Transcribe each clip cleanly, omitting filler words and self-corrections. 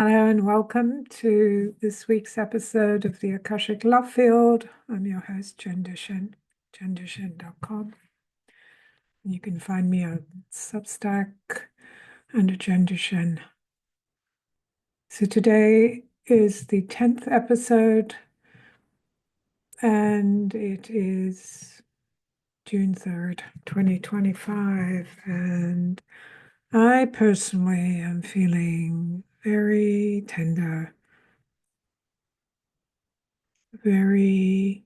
Hello and welcome to this week's episode of the Akashic Love Field. I'm your host, Jen Duchene, jenduchene.com. You can find me on Substack under Jen Duchene. So today is the 10th episode, and it is June 3rd, 2025. And I personally am feeling very tender, very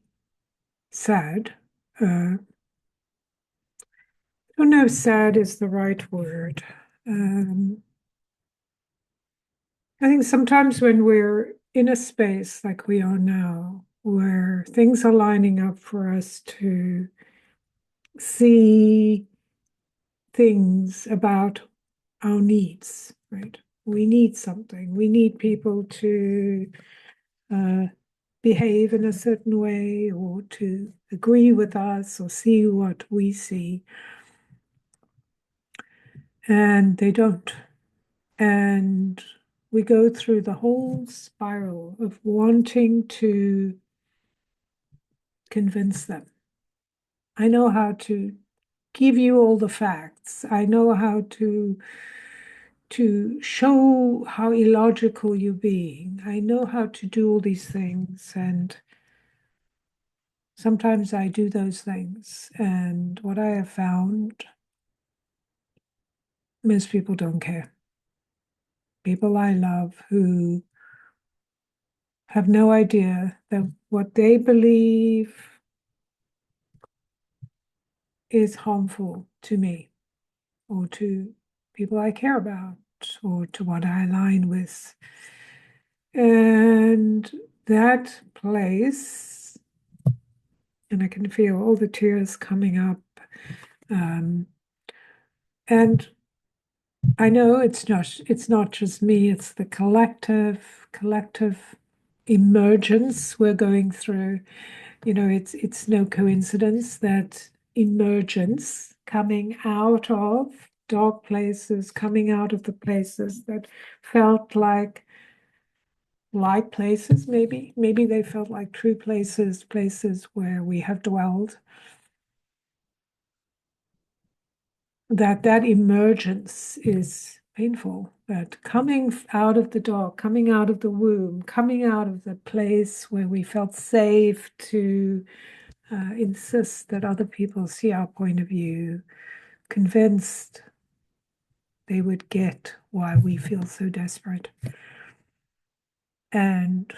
sad. I don't know if sad is the right word. Um, I think sometimes when we're in a space like we are now, where things are lining up for us to see things about our needs, right? We need something. We need people to uh, behave in a certain way or to agree with us or see what we see. And they don't. And we go through the whole spiral of wanting to convince them. I know how to give you all the facts. I know how to show how illogical you're being. I know how to do all these things. And sometimes I do those things. And what I have found, most people don't care. People I love who have no idea that what they believe is harmful to me or to people I care about or to what I align with. And that place, and I can feel all the tears coming up. And I know it's not just me, it's the collective emergence we're going through. It's no coincidence that emergence, coming out of dark places, coming out of the places that felt like light places, maybe they felt like true places where we have dwelled, that emergence is painful, that coming out of the dark, coming out of the womb, coming out of the place where we felt safe to insist that other people see our point of view, convinced they would get why we feel so desperate. And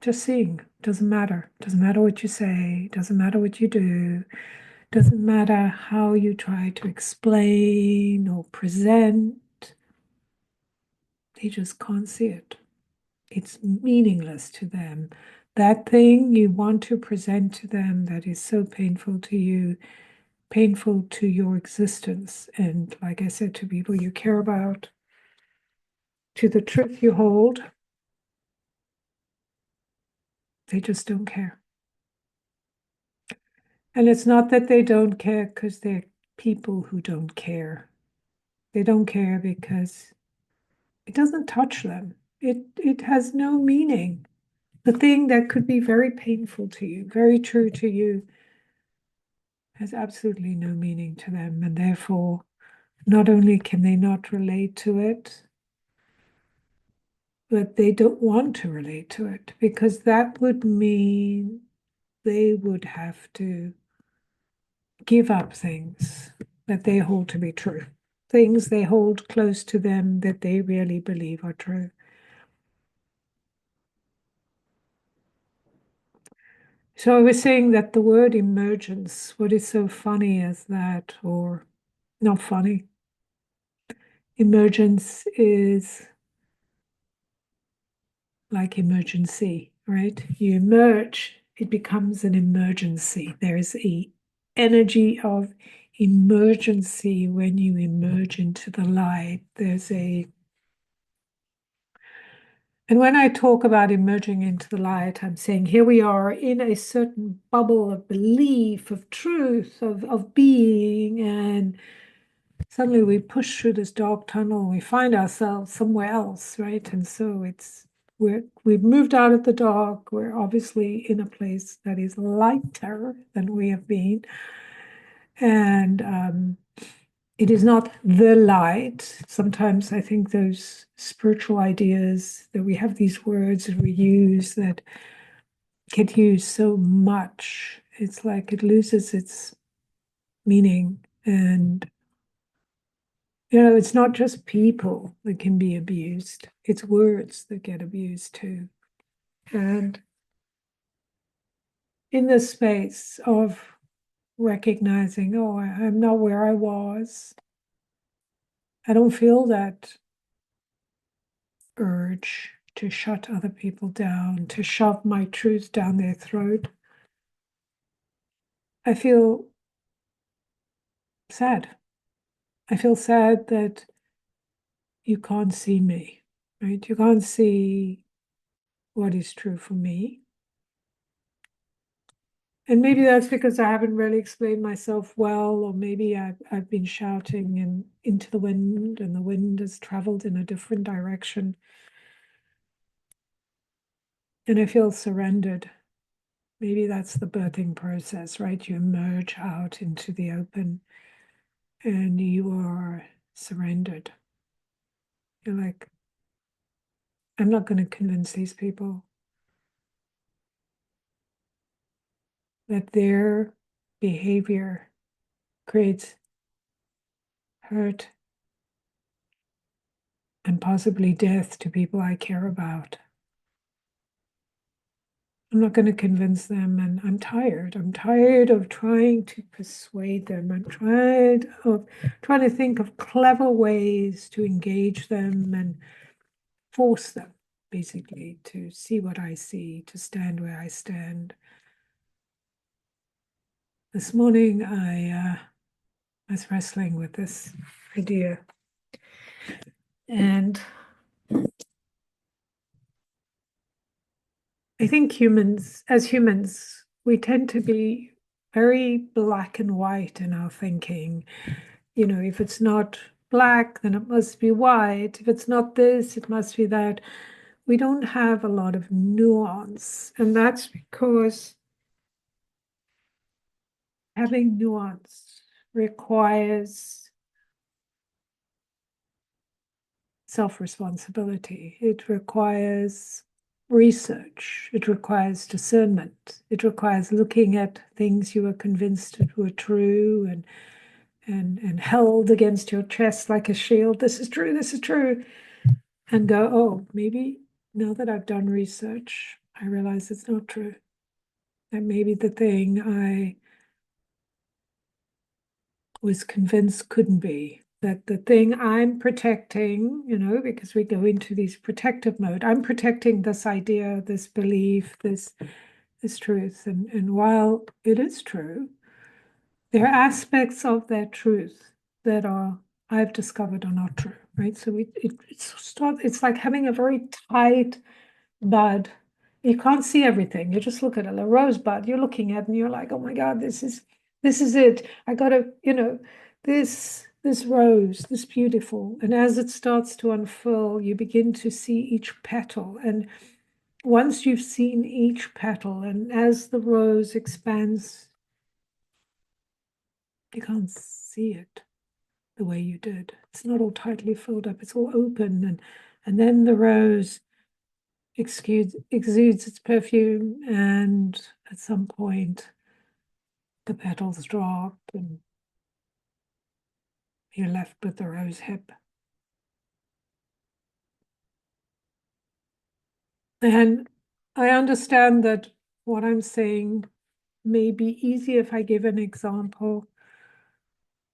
just seeing, doesn't matter. Doesn't matter what you say, doesn't matter what you do, doesn't matter how you try to explain or present. They just can't see it. It's meaningless to them. That thing you want to present to them that is so painful to you, painful to your existence, and like I said, to people you care about, to the truth you hold, they just don't care. And it's not that they don't care because they're people who don't care. They don't care because it doesn't touch them. It has no meaning. The thing that could be very painful to you, very true to you, has absolutely no meaning to them. And therefore, not only can they not relate to it, but they don't want to relate to it because that would mean they would have to give up things that they hold to be true, things they hold close to them that they really believe are true. So I was saying that the word emergence, what is so funny is that, or not funny, emergence is like emergency, right? You emerge, it becomes an emergency. There is a energy of emergency when you emerge into the light. And when I talk about emerging into the light, I'm saying here we are in a certain bubble of belief, of truth, of being, and suddenly we push through this dark tunnel and we find ourselves somewhere else, right? And so we've moved out of the dark. We're obviously in a place that is lighter than we have been. And it is not the light. Sometimes I think those spiritual ideas that we have these words that we use that get used so much, it's like it loses its meaning. And, it's not just people that can be abused, it's words that get abused too. And in the space of recognizing, oh, I'm not where I was, I don't feel that urge to shut other people down, to shove my truth down their throat. I feel sad. I feel sad that you can't see me, right? You can't see what is true for me. And maybe that's because I haven't really explained myself well, or maybe I've been shouting into the wind, and the wind has traveled in a different direction. And I feel surrendered. Maybe that's the birthing process, right? You emerge out into the open and you are surrendered. You're like, I'm not going to convince these people that their behavior creates hurt and possibly death to people I care about. I'm not going to convince them, and I'm tired. I'm tired of trying to persuade them. I'm tired of trying to think of clever ways to engage them and force them, basically, to see what I see, to stand where I stand. This morning, I was wrestling with this idea, and I think as humans, we tend to be very black and white in our thinking. If it's not black, then it must be white. If it's not this, it must be that. We don't have a lot of nuance, and that's because having nuance requires self-responsibility. It requires research. It requires discernment. It requires looking at things you were convinced were true and held against your chest like a shield. This is true, this is true. And go, oh, maybe now that I've done research, I realize it's not true. That maybe the thing I was convinced couldn't be. That the thing I'm protecting, because we go into these protective mode, I'm protecting this idea, this belief, this truth. And while it is true, there are aspects of that truth that I've discovered are not true, right? So it's like having a very tight bud. You can't see everything. You just look at a rosebud you're looking at and you're like, oh my God, this is it. I gotta, this rose, this beautiful. And as it starts to unfurl, you begin to see each petal. And once you've seen each petal, and as the rose expands, you can't see it the way you did. It's not all tightly filled up, it's all open. And then the rose exudes its perfume, and at some point the petals drop and you're left with the rose hip. And I understand that what I'm saying may be easy if I give an example.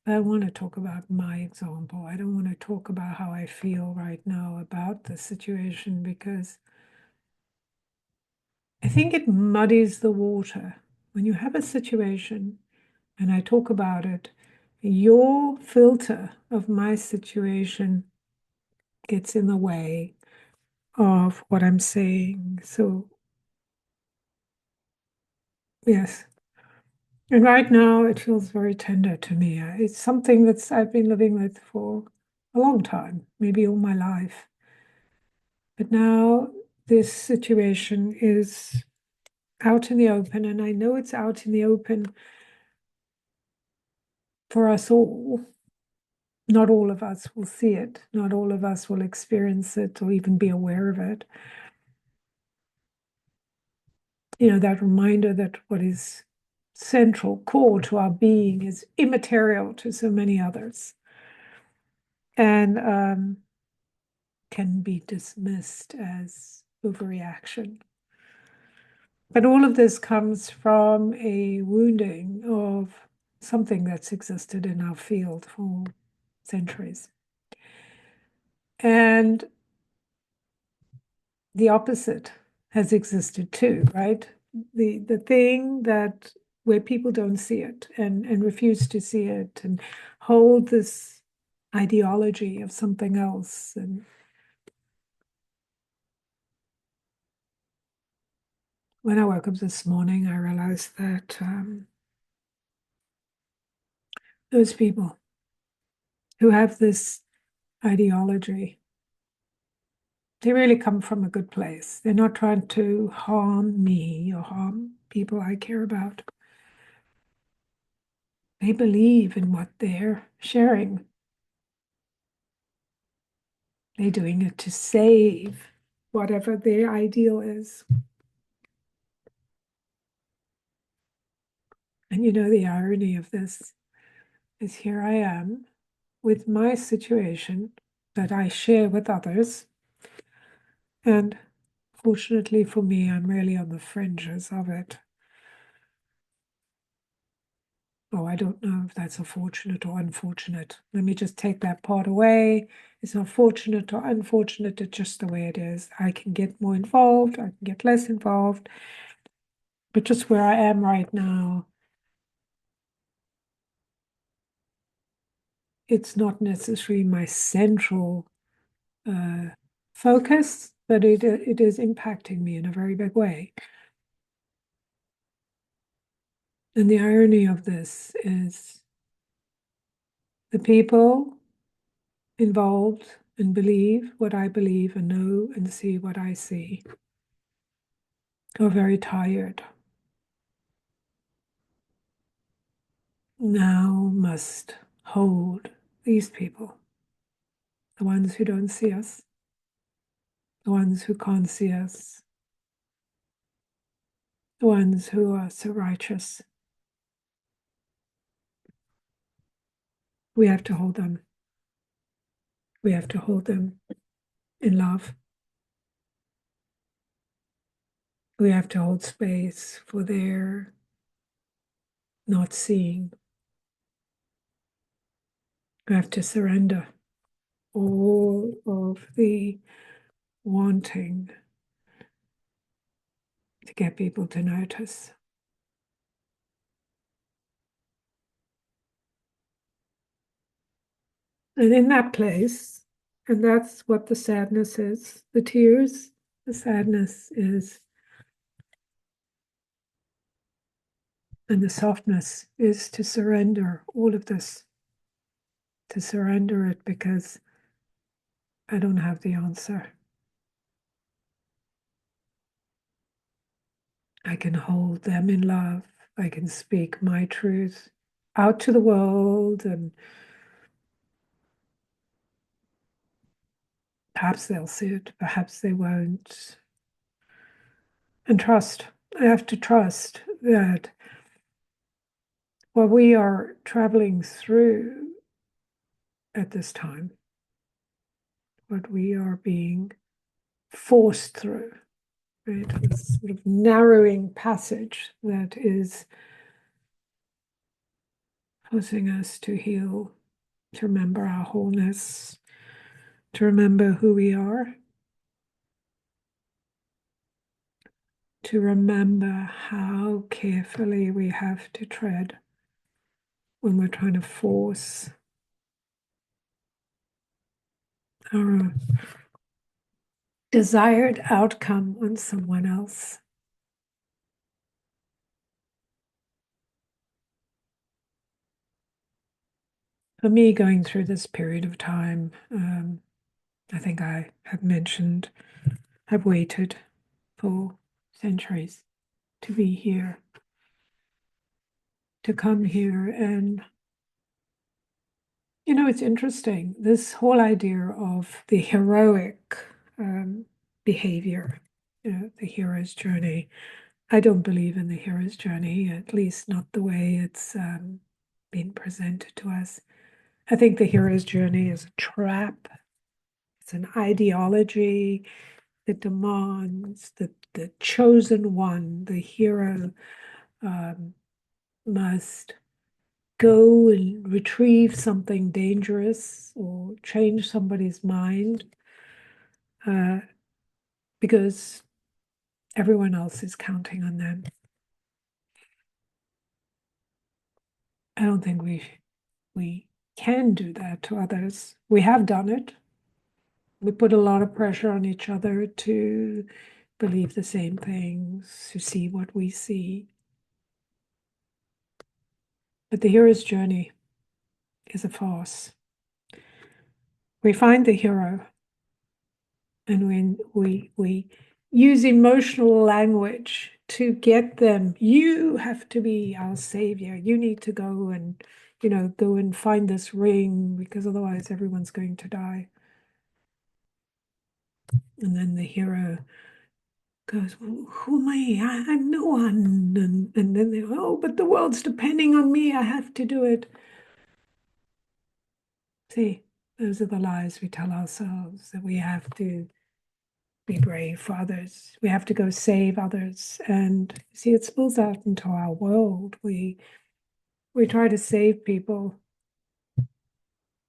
I want to talk about my example. I don't want to talk about how I feel right now about the situation, because I think it muddies the water. When you have a situation and I talk about it, your filter of my situation gets in the way of what I'm saying. So, yes. And right now it feels very tender to me. It's something that's I've been living with for a long time, maybe all my life. But now this situation is out in the open, and I know it's out in the open for us all. Not all of us will see it, not all of us will experience it or even be aware of it. That reminder that what is central, core to our being is immaterial to so many others and can be dismissed as overreaction. But all of this comes from a wounding of something that's existed in our field for centuries. And the opposite has existed too, right? The thing that where people don't see it and refuse to see it and hold this ideology of something else. And when I woke up this morning, I realized that those people who have this ideology, they really come from a good place. They're not trying to harm me or harm people I care about. They believe in what they're sharing. They're doing it to save whatever their ideal is. And the irony of this is here I am with my situation that I share with others. And fortunately for me, I'm really on the fringes of it. Oh, I don't know if that's a fortunate or unfortunate. Let me just take that part away. It's not fortunate or unfortunate, it's just the way it is. I can get more involved, I can get less involved. But just where I am right now, it's not necessarily my central uh, focus, but it is impacting me in a very big way. And the irony of this is the people involved and believe what I believe and know and see what I see are very tired. Now must hold these people, the ones who don't see us, the ones who can't see us, the ones who are so righteous. We have to hold them. We have to hold them in love. We have to hold space for their not seeing. We have to surrender all of the wanting to get people to notice. And in that place, and that's what the sadness is, the tears, the sadness is, and the softness is to surrender all of this, to surrender it because I don't have the answer. I can hold them in love. I can speak my truth out to the world, and perhaps they'll see it, perhaps they won't. And trust. I have to trust that what we are traveling through at this time, what we are being forced through, right? This sort of narrowing passage that is forcing us to heal, to remember our wholeness, to remember who we are, to remember how carefully we have to tread when we're trying to force our desired outcome on someone else. for me, going through this period of time, I think I have mentioned, I've waited for centuries to be here, to come here. And, it's interesting, this whole idea of the heroic um, behavior, the hero's journey. I don't believe in the hero's journey, at least not the way it's been presented to us. I think the hero's journey is a trap. It's an ideology that demands that the chosen one, the hero, um, must go and retrieve something dangerous or change somebody's mind uh, because everyone else is counting on them. I don't think we can do that to others. We have done it. We put a lot of pressure on each other to believe the same things, to see what we see. But the hero's journey is a farce. We find the hero and we use emotional language to get them. You have to be our savior. You need to go and, go and find this ring because otherwise everyone's going to die. And then the hero goes, well, who am I? I'm no one. And then they go, oh, but the world's depending on me. I have to do it. See, those are the lies we tell ourselves, that we have to be brave for others. We have to go save others. And see, it spills out into our world. We try to save people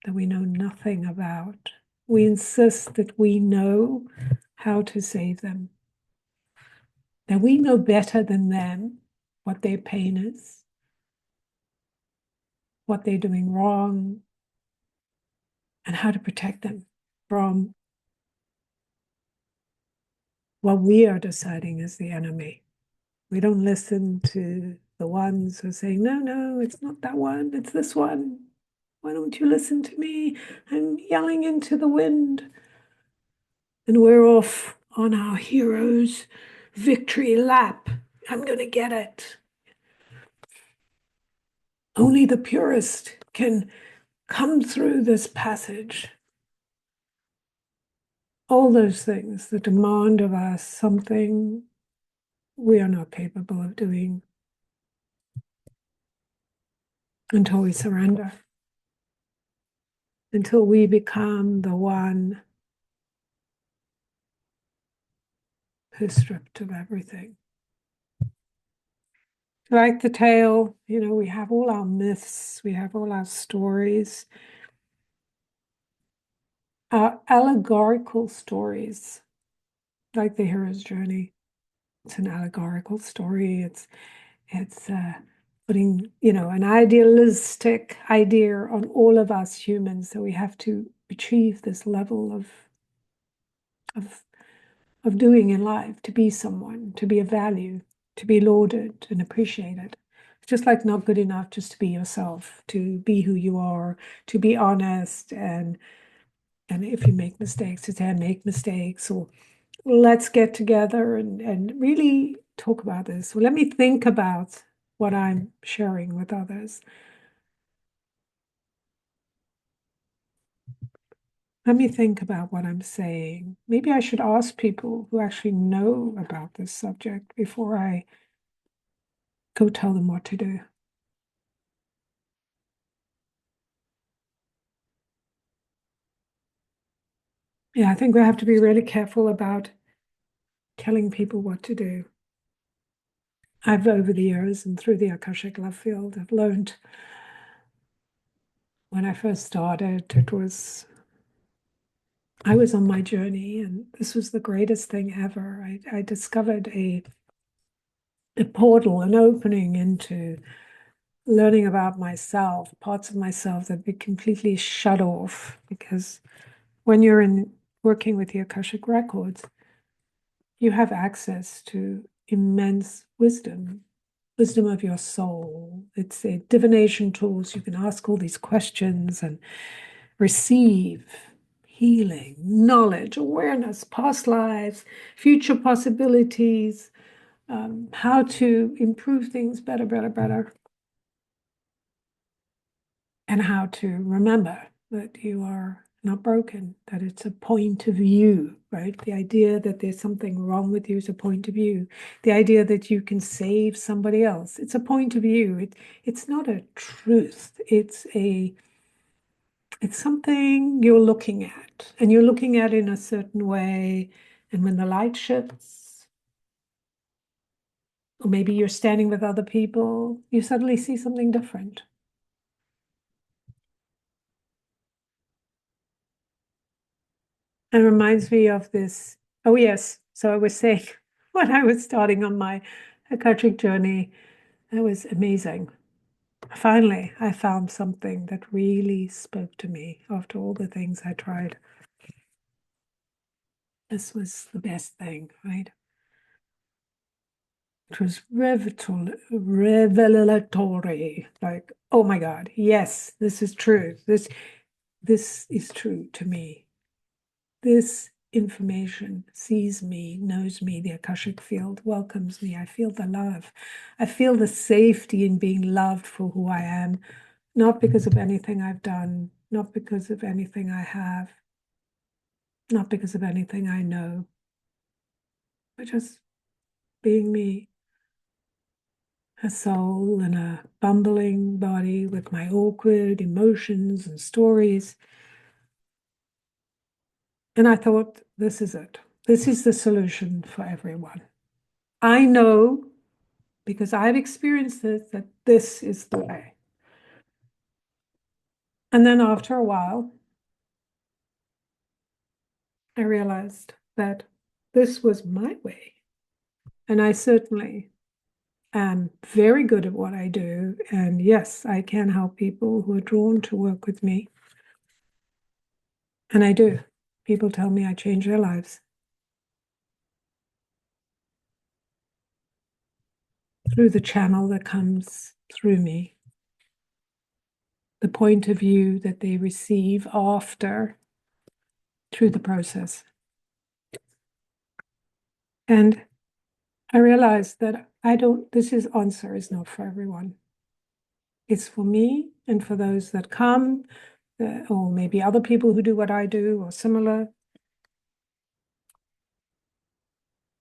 that we know nothing about. We insist that we know how to save them, that we know better than them what their pain is, what they're doing wrong, and how to protect them from what we are deciding is the enemy. We don't listen to the ones who are saying, no, no, it's not that one, it's this one. Why don't you listen to me? I'm yelling into the wind. And we're off on our hero's victory lap. I'm going to get it. Only the purest can come through this passage. All those things that demand of us something we are not capable of doing until we surrender, until we become the one who's stripped of everything. Like the tale, we have all our myths, we have all our stories, our allegorical stories, like the hero's journey. It's an allegorical story. It's putting, an idealistic idea on all of us humans that we have to achieve this level of of doing in life, to be someone, to be of value, to be lauded and appreciated. It's just like not good enough just to be yourself, to be who you are, to be honest, and if you make mistakes, to say I make mistakes, or let's get together and really talk about this. Well, let me think about what I'm sharing with others. Let me think about what I'm saying. Maybe I should ask people who actually know about this subject before I go tell them what to do. Yeah, I think we have to be really careful about telling people what to do. I've, over the years and through the Akashic love field, I've learned when I first started, I was on my journey, and this was the greatest thing ever. I discovered a portal, an opening into learning about myself, parts of myself that had been completely shut off, because when you're in working with the Akashic records, you have access to immense wisdom. wisdom of your soul. It's a divination tools. You can ask all these questions and receive healing, knowledge, awareness, past lives, future possibilities, how to improve things better, better, better, and how to remember that you are not broken, that it's a point of view, right? The idea that there's something wrong with you is a point of view. The idea that you can save somebody else, it's a point of view. It's not a truth. It's something you're looking at, and you're looking at it in a certain way. And when the light shifts, or maybe you're standing with other people, you suddenly see something different. It reminds me of this. Oh, yes. So I was saying when I was starting on my Akashic journey, it was amazing. Finally, I found something that really spoke to me after all the things I tried. This was the best thing, right? It was revelatory. Like, oh my God, yes, this is true. This is true to me. This information sees me, knows me, the Akashic field welcomes me. I feel the love. I feel the safety in being loved for who I am, not because of anything I've done, not because of anything I have, not because of anything I know, but just being me, a soul in a bumbling body with my awkward emotions and stories. And I thought, this is it. This is the solution for everyone. I know because I've experienced it that this is the way. And then after a while, I realized that this was my way. And I certainly am very good at what I do. And yes, I can help people who are drawn to work with me. And I do. People tell me I change their lives through the channel that comes through me, the point of view that they receive after through the process. And I realized that this answer is not for everyone. It's for me and for those that come, or maybe other people who do what I do or similar.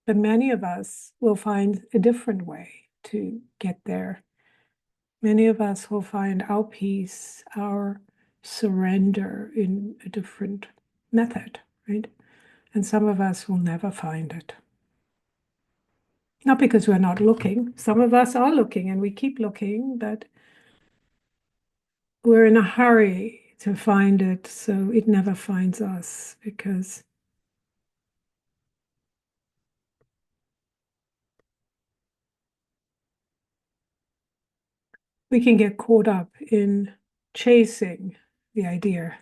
But many of us will find a different way to get there. Many of us will find our peace, our surrender in a different method, right? And some of us will never find it. Not because we're not looking. Some of us are looking and we keep looking, but we're in a hurry to find it, so it never finds us because we can get caught up in chasing the idea,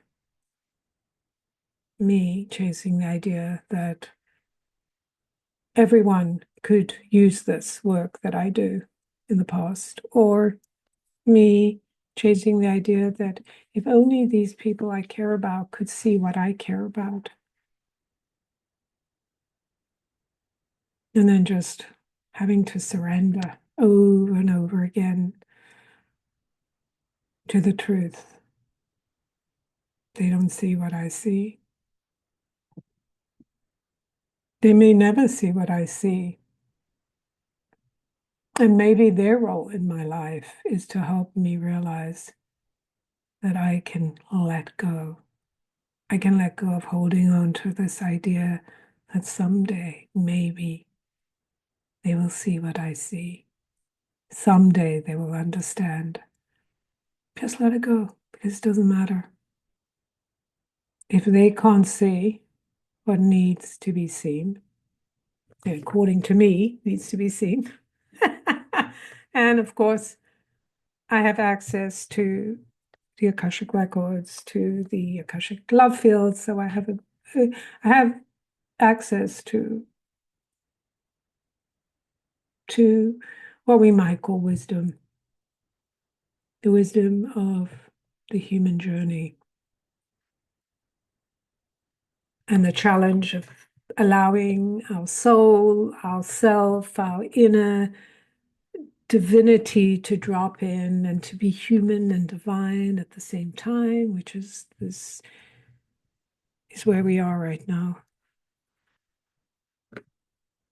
me chasing the idea that everyone could use this work that I do in the past, or me chasing the idea that if only these people I care about could see what I care about. And then just having to surrender over and over again to the truth. They don't see what I see. They may never see what I see. And maybe their role in my life is to help me realize that I can let go. I can let go of holding on to this idea that someday, maybe, they will see what I see. Someday they will understand. Just let it go because it doesn't matter. If they can't see what needs to be seen, according to me, needs to be seen. And of course, I have access to the Akashic records, to the Akashic love field. So I have access to what we might call wisdom, the wisdom of the human journey, and the challenge of allowing our soul, our self, our inner divinity to drop in and to be human and divine at the same time, which is this is where we are right now.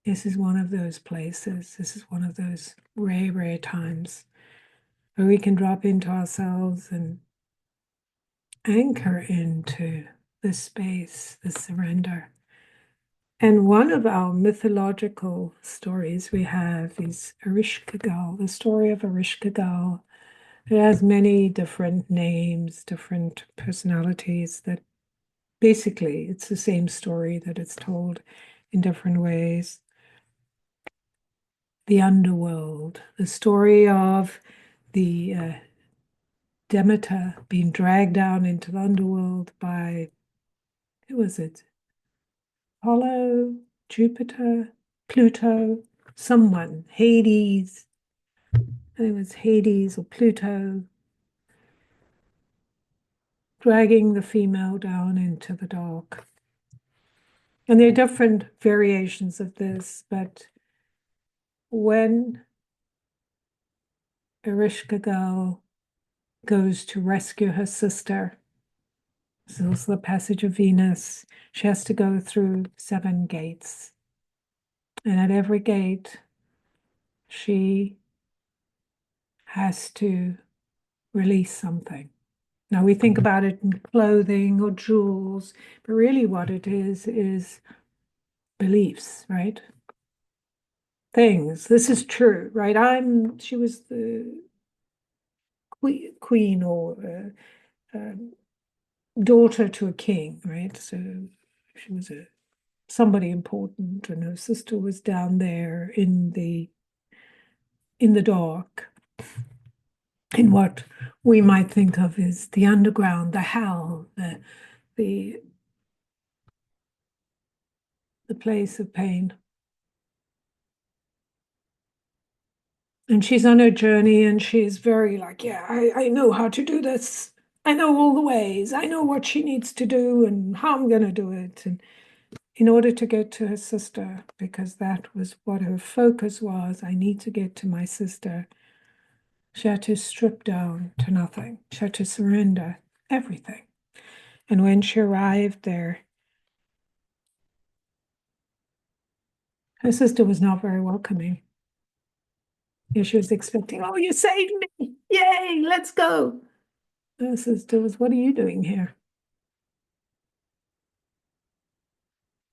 This is one of those places. This is one of those rare, rare times where we can drop into ourselves and anchor into this space, this surrender. And one of our mythological stories we have is Ereshkigal, the story of Ereshkigal. It has many different names, different personalities that basically it's the same story that it's told in different ways. The underworld, the story of the Demeter being dragged down into the underworld by, who was it? Apollo, Jupiter, Pluto, someone, Hades. I think it was Hades or Pluto, dragging the female down into the dark. And there are different variations of this, but when Ereshkigal goes to rescue her sister, this is also the passage of Venus, she has to go through 7 gates. And at every gate, she has to release something. Now we think about it in clothing or jewels, but really what it is beliefs, right? Things. This is true, right? She was the queen or daughter to a king, right? So she was somebody important, and her sister was down there in the dark, in what we might think of as the underground, the hell, the the place of pain. And she's on her journey, and she's very like, yeah, I know how to do this. I know all the ways. I know what she needs to do and how I'm going to do it. And in order to get to her sister, because that was what her focus was, I need to get to my sister. She had to strip down to nothing. She had to surrender everything. And when she arrived there, her sister was not very welcoming. Yeah, she was expecting, oh, you saved me. Yay, let's go. Her sister was, what are you doing here?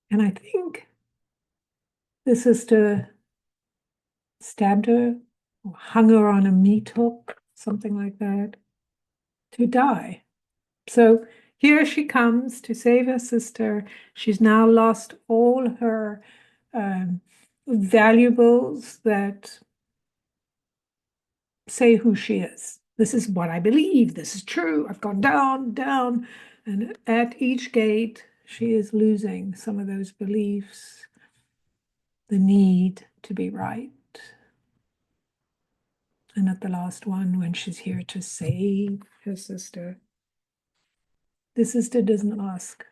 And I think the sister stabbed her or hung her on a meat hook, something like that, to die. So here she comes to save her sister. She's now lost all her um, valuables that say who she is. This is what I believe. This is true. I've gone down, down. And at each gate, she is losing some of those beliefs, the need to be right. And at the last one, when she's here to save her sister, the sister doesn't ask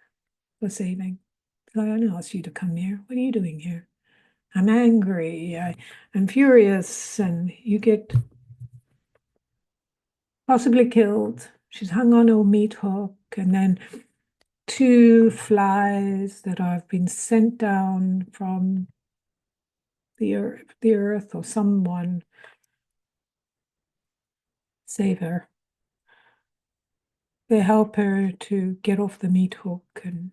for saving. I don't ask you to come here. What are you doing here? I'm angry. I'm furious. And you get possibly killed. She's hung on a meat hook. And then 2 flies that have been sent down from the earth or someone save her. They help her to get off the meat hook, and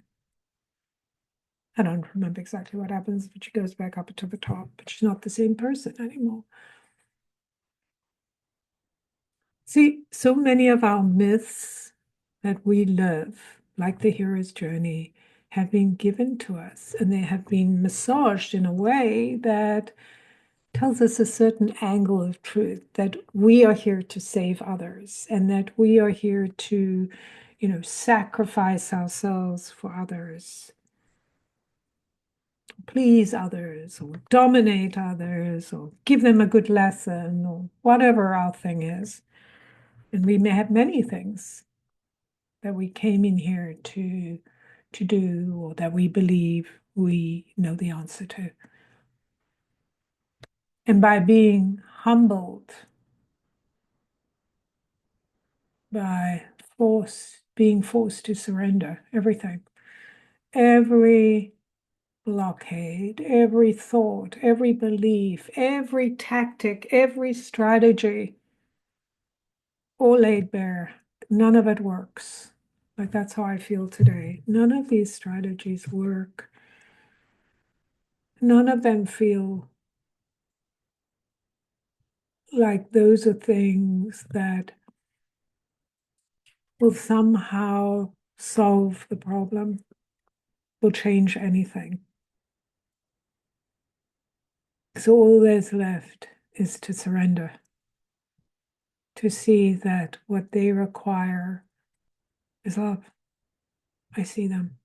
I don't remember exactly what happens, but she goes back up to the top, but she's not the same person anymore. See, so many of our myths that we live, like the hero's journey, have been given to us, and they have been massaged in a way that tells us a certain angle of truth, that we are here to save others, and that we are here to, sacrifice ourselves for others. please others or dominate others or give them a good lesson or whatever our thing is. And we may have many things that we came in here to do or that we believe we know the answer to. And by being humbled, by being forced to surrender everything, every blockade, every thought, every belief, every tactic, every strategy, all laid bare. None of it works. Like that's how I feel today. None of these strategies work. None of them feel like those are things that will somehow solve the problem, will change anything. So all there's left is to surrender, to see that what they require is love. I see them.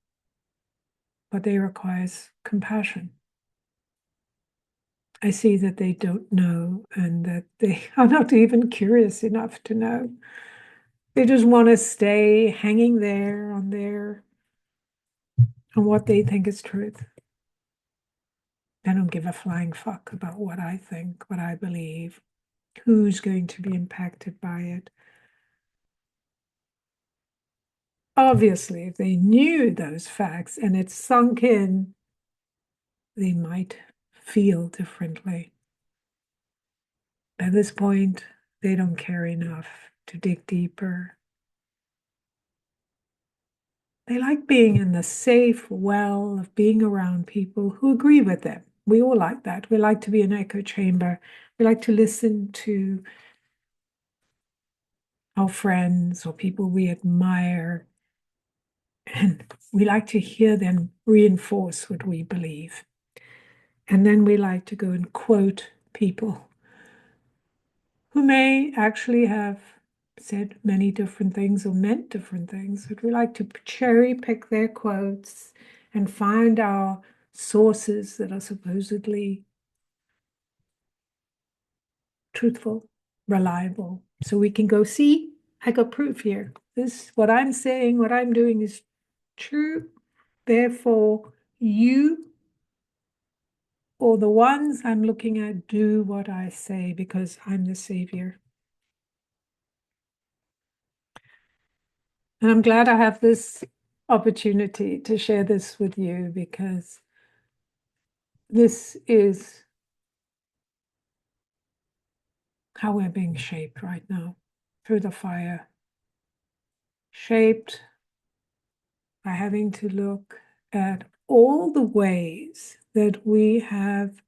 What they require is compassion. I see that they don't know and that they are not even curious enough to know. They just want to stay hanging there on what they think is truth. They don't give a flying fuck about what I think, what I believe, who's going to be impacted by it. Obviously, if they knew those facts and it sunk in, they might feel differently. At this point, they don't care enough to dig deeper. They like being in the safe well of being around people who agree with them. We all like that. We like to be an echo chamber. We like to listen to our friends or people we admire. And we like to hear them reinforce what we believe. And then we like to go and quote people who may actually have said many different things or meant different things, but we like to cherry pick their quotes and find our sources that are supposedly truthful, reliable. So we can go, see, I got proof here. This, what I'm saying, what I'm doing is true. Therefore, you or the ones I'm looking at do what I say because I'm the savior. And I'm glad I have this opportunity to share this with you because this is how we're being shaped right now through the fire. Shaped by having to look at all the ways that we have,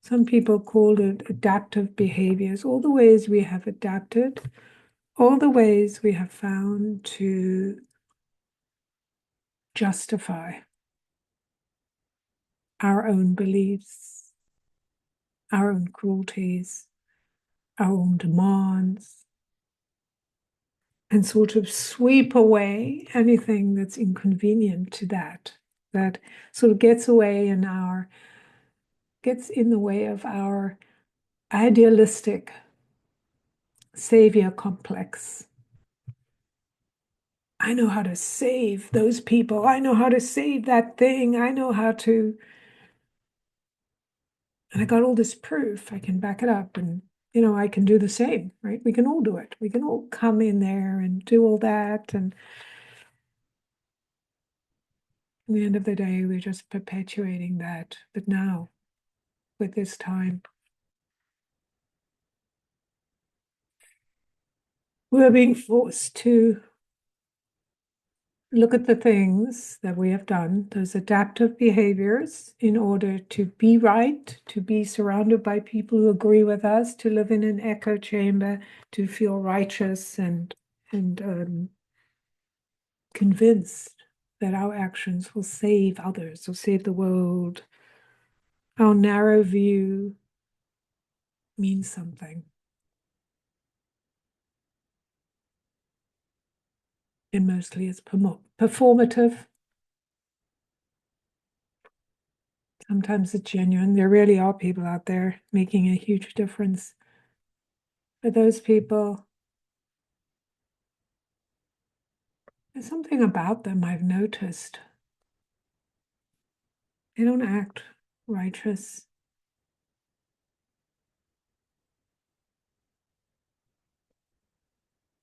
some people call it adaptive behaviors, all the ways we have adapted, all the ways we have found to justify our own beliefs, our own cruelties, our own demands, and sort of sweep away anything that's inconvenient to that, that sort of gets in the way of our idealistic savior complex. I know how to save those people. I know how to save that thing. I know how to, and I got all this proof. I can back it up and, I can do the same, right? We can all do it. We can all come in there and do all that. And at the end of the day, we're just perpetuating that. But now, with this time, we're being forced to look at the things that we have done, those adaptive behaviors, in order to be right, to be surrounded by people who agree with us, to live in an echo chamber, to feel righteous and convinced that our actions will save others or save the world. Our narrow view means something. And mostly it's performative. Sometimes it's genuine. There really are people out there making a huge difference. For those people, there's something about them I've noticed. They don't act righteous.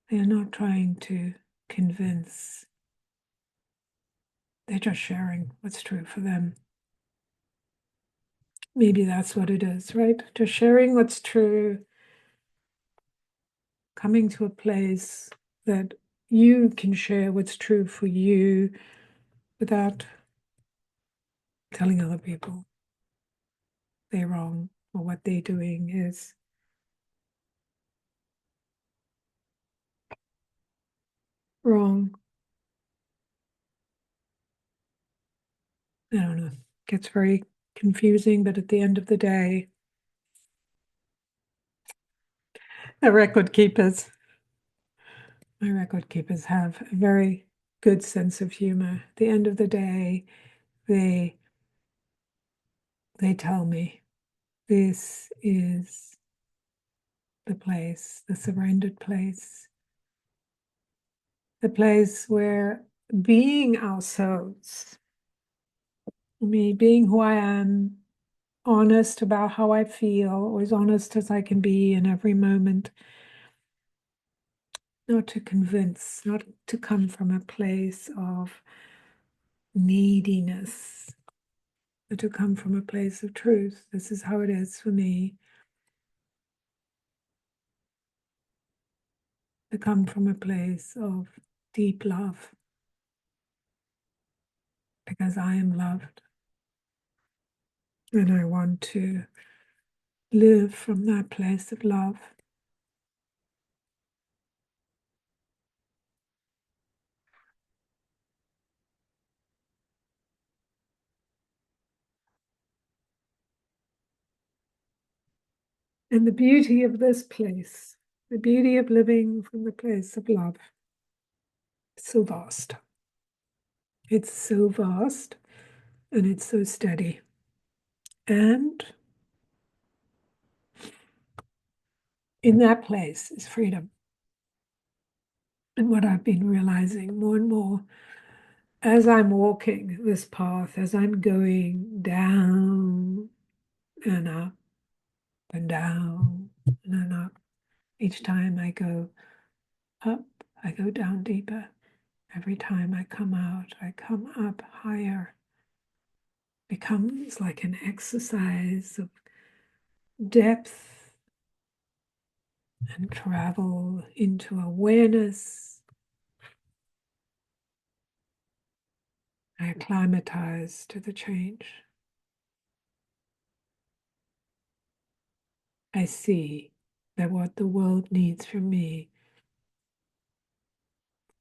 They're not trying to convince. They're just sharing what's true for them. Maybe that's what it is, right? Just sharing what's true, coming to a place that you can share what's true for you without telling other people they're wrong or what they're doing is wrong. I don't know. It gets very confusing, but at the end of the day, the record keepers, my record keepers have a very good sense of humor. At the end of the day, they they tell me this is the place, the surrendered place, the place where being ourselves, me being who I am, honest about how I feel, or as honest as I can be in every moment, not to convince, not to come from a place of neediness, but to come from a place of truth. This is how it is for me. To come from a place of deep love, because I am loved. And I want to live from that place of love. And the beauty of this place, the beauty of living from the place of love, is so vast. It's so vast and it's so steady. And in that place is freedom. And what I've been realizing more and more as I'm walking this path, as I'm going down and up and down and up, each time I go up, I go down deeper. Every time I come out, I come up higher. Becomes like an exercise of depth and travel into awareness. I acclimatize to the change. I see that what the world needs from me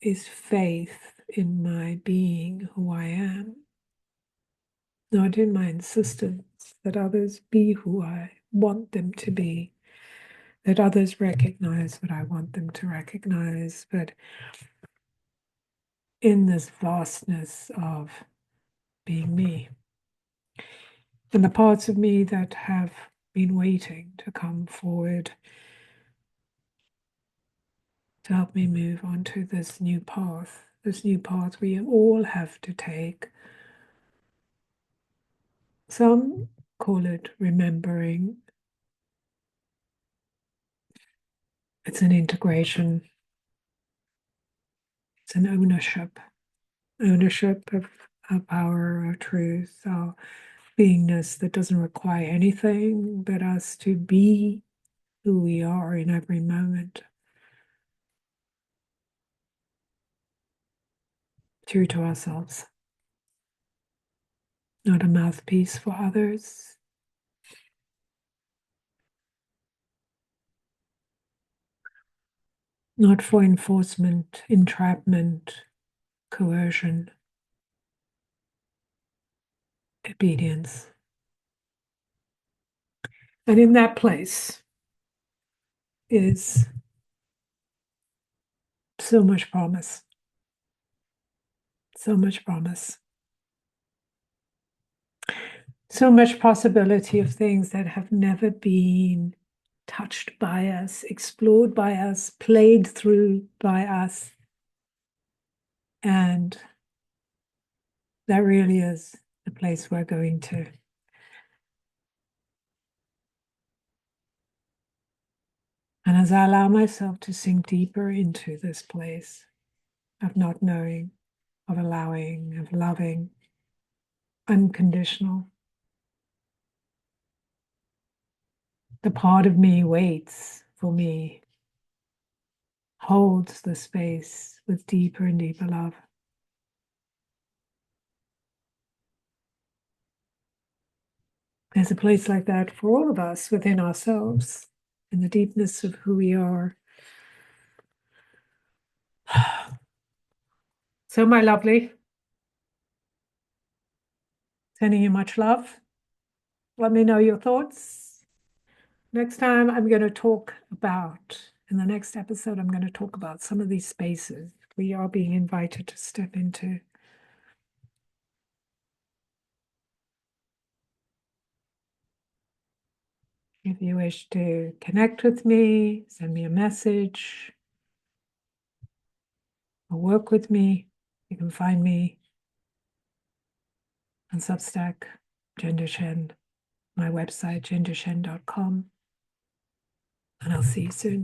is faith in my being who I am, not in my insistence that others be who I want them to be, that others recognize what I want them to recognize, but in this vastness of being me. And the parts of me that have been waiting to come forward to help me move onto this new path we all have to take. Some call it remembering. It's an integration. It's an ownership of our power, our truth, our beingness that doesn't require anything but us to be who we are in every moment. True to ourselves. Not a mouthpiece for others. Not for enforcement, entrapment, coercion, obedience. And in that place is so much promise. So much promise. So much possibility of things that have never been touched by us, explored by us, played through by us. And that really is the place we're going to. And as I allow myself to sink deeper into this place of not knowing, of allowing, of loving, unconditional, the part of me waits for me, holds the space with deeper and deeper love. There's a place like that for all of us within ourselves, in the deepness of who we are. So, my lovely, sending you much love. Let me know your thoughts. Next time, I'm going to talk about, in the next episode, I'm going to talk about some of these spaces we are being invited to step into. If you wish to connect with me, send me a message, or work with me, you can find me on Substack, Duchene, my website, duchene.com, and I'll see you soon.